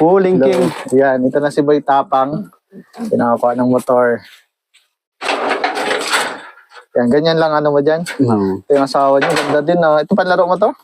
Pulling Hello. king. Yan, ito na si Boy Tapang. Pinakakuha ng motor. Yan, ganyan lang ano mo dyan. No. Ito yung asawa niyo. Ganda din, no? Ito panlaro mo to?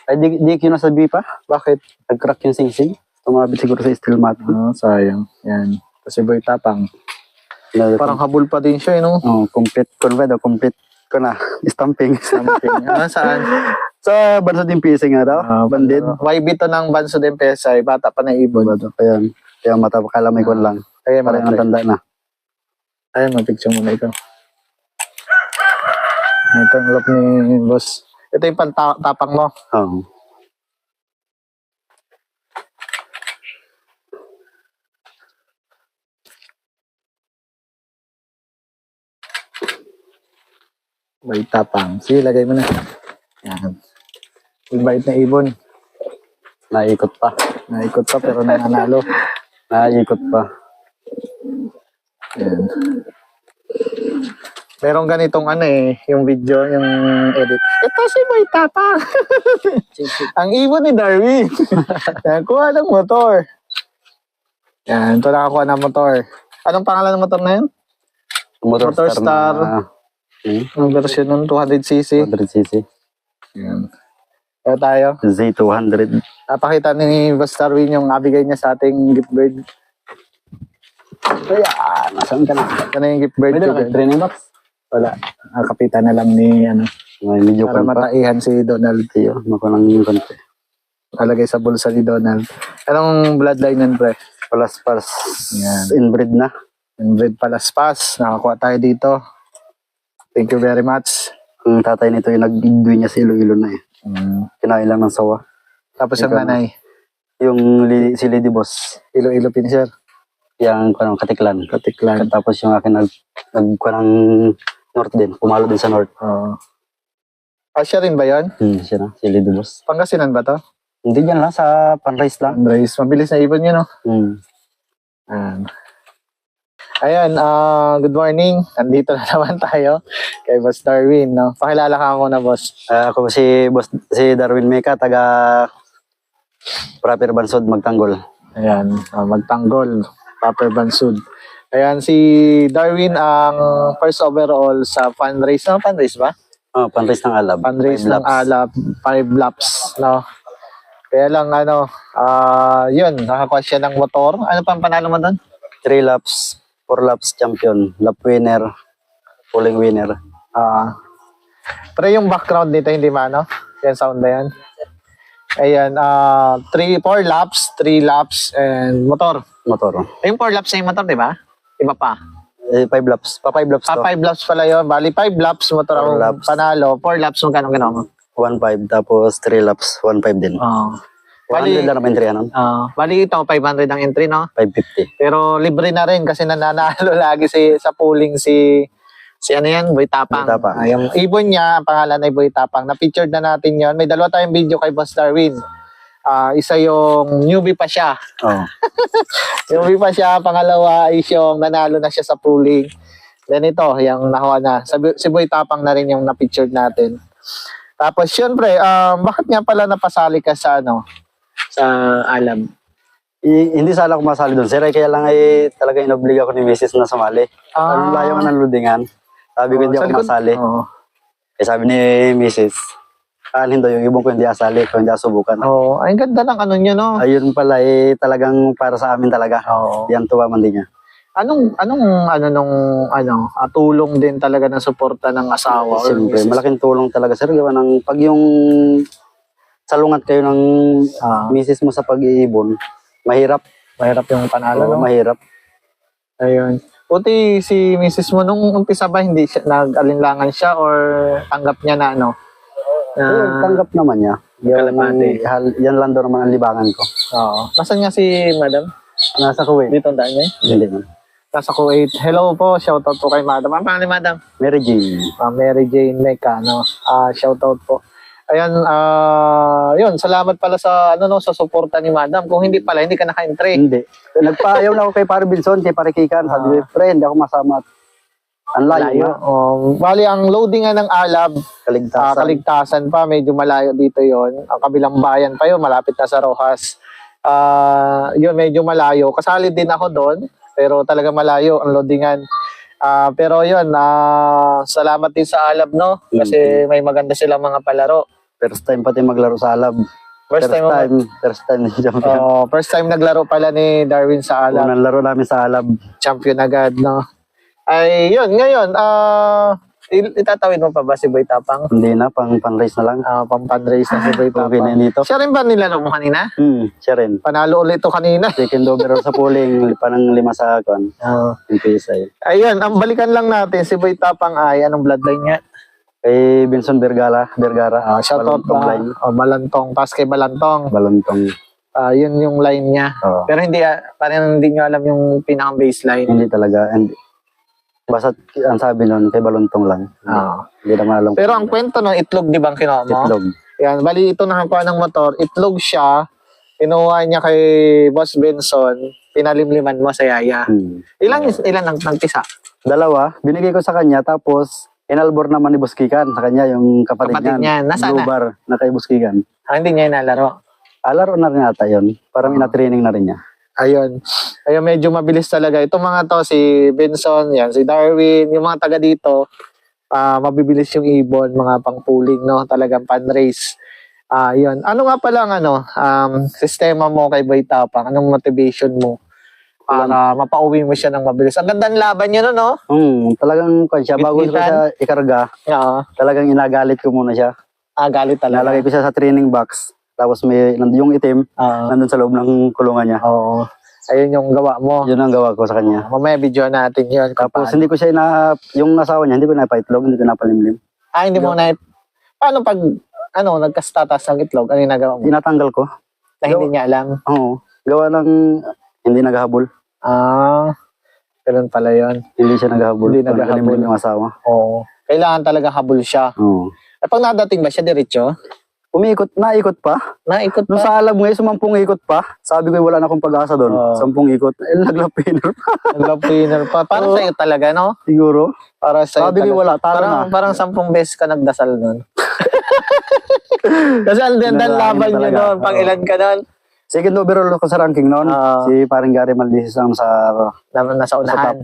Ay, di kinasabi pa. Bakit? Nag-crack yung sing-sing. Tumabit siguro sa steel mat. Sayang. Yan. Kasi Boy Tapang. Parang habol pa din siya, no? Complete ko na. Stamping. Something. Saan? Sa Bansod din pising nga daw. Bandid. YB to ng Bansod ng Pesay. Bata pa na ibon. Ayan. Kaya mata kalamay ko lang. Kaya Parang ang tanda na. Ayan, mapicture mo na ito. Ito ang look ni boss. Ito yung pantapang mo. Oo. Boy Tapang. Sige, lagay mo na. Yan. Yung bait na ibon. Naikot pa. Naikot pa pero nananalo. Naikot pa. Yan. Merong ganitong yung video, yung edit. Ito si Boy Tapang. Ang ibon ni Darwin. Yan, kuha ng motor. Yan, ito nakakuha ng motor. Anong pangalan ng motor na yun? Motor Star. Ang version ng 200cc. 200cc. Yan. Kaya tayo. Z200. Napakita ni Boss Darwin yung nabigay niya sa ating gift bird. Ayan. Nasaan ka na? Ito na yung gift bird. Pwede na training box? Wala. Nakapitan na lang ni May medyo para pa. mataihan si Donald. Iyo, makunang yung konti. Nalagay sa bulsa ni Donald. Anong bloodline nun, pre? Palas-pas. Yan. Inbreed na. Inbreed Palaspas. Nakakuha tayo dito. Thank you very much. Ang tatay nito yung nag-igdoy niya sa Iloilo na eh. Kinain lang ng sawa. Tapos ang nanay. Si Lady Boss. Iloilo Pinser. Yung Katiklan. Katiklan. Tapos yung akin nagkuha ng North din. Pumalo din sa North. Siya rin ba yun? Siya na. Si Lady Boss. Pangasinan ba to? Hindi dyan lang. Sa Panrise lang. Andres. Mabilis na ibon yun, no? Ayan, good morning. Andito na naman tayo kay Boss Darwin, no? Pakilala ka muna, boss. Ako si Darwin Meka, taga Proper Bansod, Magtanggol. Ayan, Magtanggol, Proper Bansud. Ayan, si Darwin ang first overall sa fundraise. No, fundraise ba? Fundraise ng Alab. Fundraise ng Alab, 5 laps, no? Kaya lang, yun, nakakuha siya ng motor. Ano pang panalo mo doon? 3 laps, 4 laps champion, lap winner, pulling winner. Pero yung background nito, hindi maano? Yan, sound na yan. Ayan, 4 laps, 3 laps, and motor. Yung 4 laps na yung motor, di ba? Iba pa. 5 laps. Pa 5 laps to. 5 laps pala yun. Bali, 5 laps, motor ang panalo. 4 laps, magkano mo? 1.5, tapos 3 laps, 1.5 din. Bali, 100 lang naman entry, ano? Bali ito, 500 ang entry, no? 550. Pero libre na rin kasi nananalo lagi sa pooling si ano yan, Boy Tapang. Yung ibon niya, ang pangalan ay Boy Tapang. Na-featured na natin yon. May dalawa tayong video kay Boss Darwin. Isa yung newbie pa siya. Newbie pa siya. Pangalawa is yung nanalo na siya sa pooling. Then ito, yung nakuha na. Si Boy Tapang na rin yung na-featured natin. Tapos syempre, bakit nga pala napasali ka sa sa Alab? Hindi sana ako masali doon, sir. Kaya lang talaga inobliga ako ni Mrs. na sumali. Ang layo ng ludingan. Sabi ko hindi ako masali. Sabi ni Mrs. Alin daw yung ibon ko hindi asali, kung hindi asubukan. Ay ganda ng niya, no? Ayun pala, talagang para sa amin talaga. Yan tuwa man din niya. Tulong din talaga ng suporta ng asawa? Siyempre, malaking tulong talaga, sir. Gawa ng pag yung salungat kayo ng misis mo sa pag-iibon, mahirap. Mahirap yung panalo, no? Mahirap. Ayun. Puti si misis mo, nung umpisa ba, hindi siya, nag-alinlangan siya or tanggap niya na tanggap naman niya. Yan lang daw naman ang libangan ko. Nasaan nga si madam? Nasa Kuwait. Dito ang daan niya? Hindi man. Nasa Kuwait. Hello po, shoutout po kay madam. Ang pangalan ni madam? Mary Jane. Mary Jane Meka, no? Shoutout po. Ayan, yun, salamat pala sa sa suporta ni madam. Kung hindi pala, hindi ka naka-entry. Hindi. Nagpaayaw na ako kay Pare Bilson, kay Pare Kikan. Sabi ko, friend, ako masama. Ang layo. Bali, ang loading ng Alab, Kaligtasan pa, medyo malayo dito yon. Ang kabilang bayan pa yun, malapit na sa Rojas. Yun, medyo malayo. Kasali din ako doon, pero talaga malayo ang loadingan. Pero yun, salamat din sa Alab, no? Kasi may maganda silang mga palaro. First time pati maglaro sa Alab. First time ni champion. First time naglaro pala ni Darwin sa Alab. Unang laro namin sa Alab. Champion agad, no? Ay, yun, ngayon, itatawid mo pa ba si Boy Tapang? Hindi na, pang-race na lang. Pang-fundraise na si Boy Tapang. Okay na dito. Siya rin ba nilaro mo kanina? Siya rin. Panalo ulit to kanina. Second overall sa polling, panang 5 sa akon. Yung PSI. Ayun, ang balikan lang natin, si Boy Tapang ay, anong bloodline niya? Kay Benson Vergara. Shoutout ba? Balantong. Tapos kay Balantong. Yun yung line niya. Pero hindi, parang hindi nyo alam yung pinakang baseline. Hindi talaga. Basta ang sabi nun, kay Balantong lang. Hindi naman alam. Pero ang kwento ng itlog, di ba ang kinuha mo? Itlog. Yan, bali ito nakakuha ng motor. Itlog siya. Kinuha niya kay Boss Benson. Pinalimliman mo sa yaya. Ilan ang nagpisa? 2. Binigay ko sa kanya. Tapos, inalbor naman ni Buskikan sa kanya, yung kapatid niya. Nasaan Blue bar na kay Buskikan. Hindi niya inalaro. Laro na rin ata yun. Parang ina-training na rin niya. Ayun, medyo mabilis talaga. Itong mga to, si Benson, yan, si Darwin, yung mga taga dito, mabibilis yung ibon, mga pang-pooling, no? Talagang pan-race. Yun. Ano nga pala sistema mo kay Boy Tapang? Anong motivation mo para mapauwi mo siya ng mabilis? Ang ganda ng laban niya, no? Talagang siya, bago ko siya ikarga, talagang inagalit ko muna siya. Galit talaga. Nalagay ko siya sa training box. Tapos yung itim, nandun sa loob ng kulungan niya. Ayun yung gawa mo. Yun ang gawa ko sa kanya. Mamaya video natin yun. Tapos hindi ko siya yung asawa niya, hindi ko napaitlog, hindi ko napalimlim. Hindi mo na, paano pag, nagkastatas ng itlog, ano yung nagawa mo? Tinatanggal ko. Na hindi niya alam? Oo. Gawa ng, hindi naghahabol. Ganun pala yun. Hindi siya naghahabol. Hindi naghahabol yung asawa. Oo. Kailangan talaga habol siya. Oo. Pag nadating ba siya, diretso? Naikot pa. Nung sa Alab ngayon, 10 ikot pa. Sabi ko, wala na akong pag-asa doon. 10 ikot. Naglapiner pa. Naglapiner pa. Parang sa'yo talaga, no? Siguro. Para sa'yo sabi ko, wala. Parang 10 beses ka nagdasal nun. Kasi ang dandan laban nyo doon. Pag ilan ka doon? Second overall ko sa ranking noon. Si paring Gary Maldisis ang nasa unahan.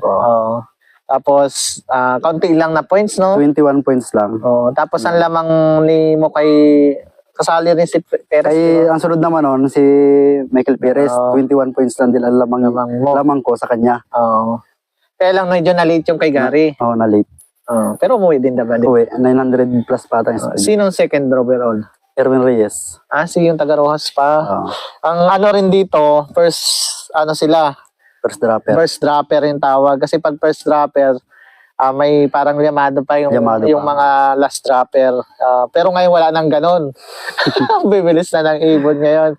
Tapos, kaunti lang na points, no? 21 points lang. Tapos, ang lamang ni mo kay kasali rin si Perez. Ang sunod naman nun, si Michael Perez, 21 points lang din ang lamang ko sa kanya. Kaya lang medyo na-late yung kay Gary. Na-late. Pero umuwi din diba? Uwi, 900 plus pa tayo. Sinong second overall? Erwin Reyes. Si yung taga Rojas pa. Ang rin dito, first First dropper. First dropper yung tawag. Kasi pag first dropper, may parang llamado pa yung mga last dropper. Pero ngayon wala nang ganon. Bibilis na ng ibon ngayon.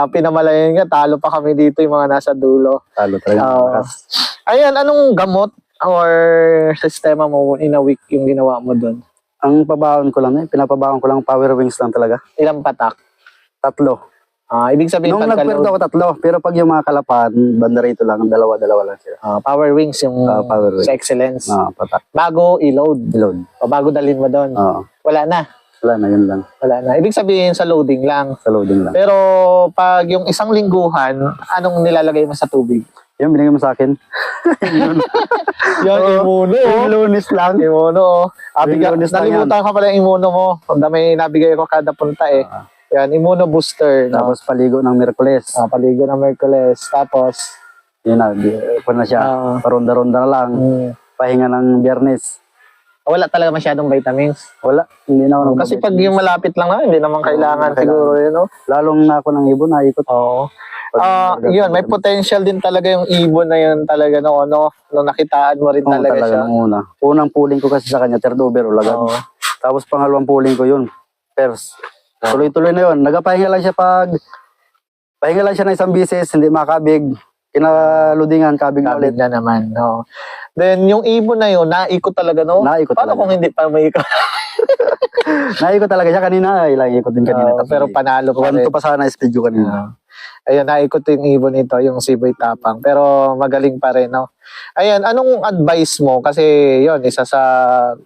Pinamalayan nga, talo pa kami dito yung mga nasa dulo. Talo talaga. Ayan, anong gamot or sistema mo in a week yung ginawa mo doon? Ang pabaon ko lang, pinapabaon ko lang power wings lang talaga. Ilang patak? 3. Ibig sabihin nung nagpwerto ako 3, pero pag yung mga kalapan, banda rito lang, 2 lang sila. Power wings yung power wings. Sa excellence. Patak. Bago i-load. O bago dalhin mo doon. Wala na. Wala na, yun lang. Wala na. Ibig sabihin sa loading lang. Sa loading lang. Pero pag yung isang lingguhan, anong nilalagay mo sa tubig? Yung binigay mo sa akin. Yung imuno. Yung lunis lang. Imuno. Nalimutan ka pala yung imuno mo. May nabigay ko kada punta Yan, imuno booster. Tapos paligo ng Merkules. Paligo ng Merkules. Tapos, yun na, na siya. Paronda-ronda na lang. Pahinga ng Biyernes. Wala talaga masyadong vitamins. Wala. Hindi na ako kasi pag yung malapit lang hindi naman kailangan siguro yun, no? Lalong na ako ng ibon, naikot. Yun, may potential din talaga yung ibon na yun talaga, no? Nung nakitaan mo rin talaga siya. Unang pooling ko kasi sa kanya, third overall agad. Tapos pangalawang pooling ko yun, first. Tuloy-tuloy na yun. Nagapahinga lang siya pahinga lang siya ng isang bisis, hindi makabig. Kinaludingan, kabig na ulit. Kabig na naman, no. Then, yung ibon na yun, naikot talaga, no? Naikot paano talaga. Kung hindi pa may ikot? Naikot talaga siya kanina. Ilang ikot din kanina. Pero panalo pa rin. 1-2 pa sana speed ko kanina. Ayun, naikot yung ibon ito, yung si Boy Tapang. Pero magaling pa rin, no? Ayan, anong advice mo? Kasi, yun, isa sa,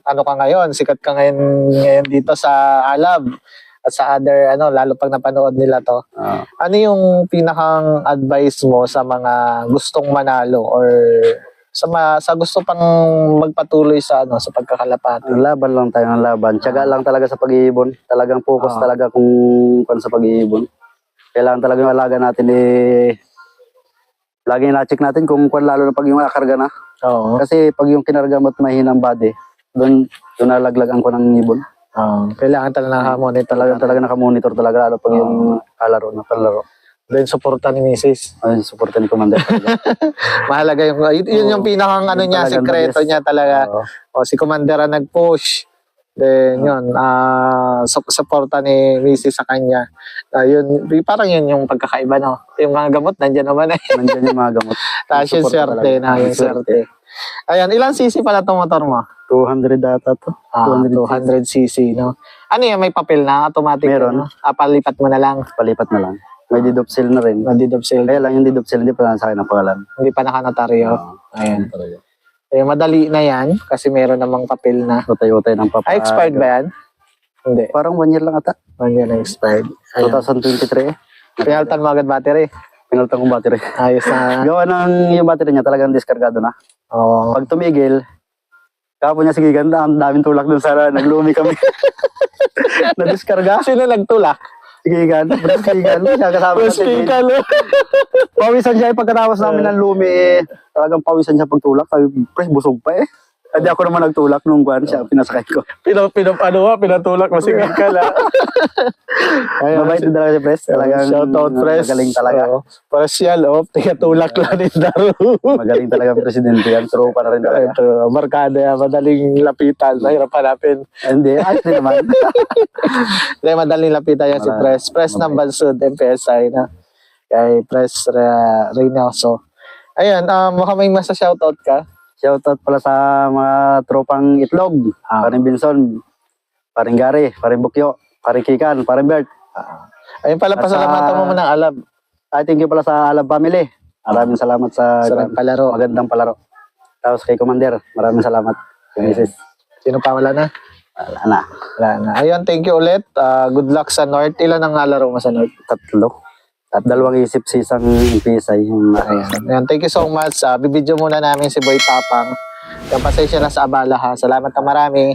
ka ngayon, sikat ka ngayon dito sa Alab. at sa other, lalo pag napanood nila to. Ano yung pinakang advice mo sa mga gustong manalo or sa gusto pang magpatuloy sa sa pagkakalapati? Laban lang tayo ng laban. Tiyaga lang talaga sa pag-iibon. Talagang focus talaga kung sa pag-iibon. Kailangan talaga yung alaga natin lagi na-check natin kung lalo na pag yung akarga na. Oo. Kasi pag yung kinarga mo at mahinang body, doon nalaglagan ko ng ibon. Kailangan talaga naka-monitor. Talaga naka-monitor talaga lalo pag yung palaro. Then suporta ni Mrs. Ay, suporta ni Commander. Mahalaga yun yung pinakang niya, sikreto niya talaga. Si Commander ang nag-push. Then yun, suporta ni Mrs. sa kanya. Yun, parang yun yung pagkakaiba, no? Yung mga gamot, nandiyan naman eh. Nandiyan yung mga gamot. Tapos yung swerte yung swerte. Ayan, ilang cc pala itong motor mo? 200 data to. 200 cc, no? Ano yan, may papel na? Automatic? Meron. Palipat mo na lang? Palipat na lang. May didopsil na rin. Didopsil. Kaya lang yung didopsil, hindi pa lang sa akin ang pangalan. Hindi pa nakanotaryo? Ayan. Madali na yan kasi meron namang papel na. Utay-utay ng papa. Expired ba yan? Hindi. Parang 1 year lang ata. 1 year na expired. 2023 Pinaltan mo agad battery? Pinaltan kong battery. Ayos na. Gawa ng yung battery niya talagang diskargado na. Oo. Pag tumigil, kapo niya sige ganda, ang daming tulak dun sa naglumi kami. Na-diskarga. Sino nagtulak? Sigigan. Siya kasama natin. Pawisan siya pagkatapos namin ng lumi talagang pawisan siya pagtulak. Sabi, pre, busog pa eh. Hindi ako naman nagtulak nung buwan siya, pinasakay ko. Pinatulak mo si Kala. Mabait din talaga si Pres. Talagang shout out Pres. magaling talaga. Partial, tinatulak lang ni Daru. Magaling talaga ang presidente yan. True pa na rin talaga. Ito, markada yan, madaling lapitan. Mahirap hanapin. Hindi, ayos din naman. Hindi, madaling lapitan yan si Pres. Pres ng Bansud, MPSI na. Kay Pres Reynoso. Ayun, mukhang may masa-shoutout ka. Shoutout pala sa mga tropang itlog. Paring Binson, paring Gary, paring Bukyo, paring Kikan, paring Bert. Ayun pala, pasalamatan mo ng Alab. Thank you pala sa Alab family. Maraming salamat sa palaro. Magandang palaro. Tapos kay Commander, maraming salamat. Mrs. Sino pa wala na? Wala na. Ayun, thank you ulit. Good luck sa North. Ilan ang laro mo sa North? 3. At 2 isip sa isang Pisay. Ayan, thank you so much. Bibidyo muna namin si Boy Tapang. Yung pasensya na sa abala ha. Salamat na marami.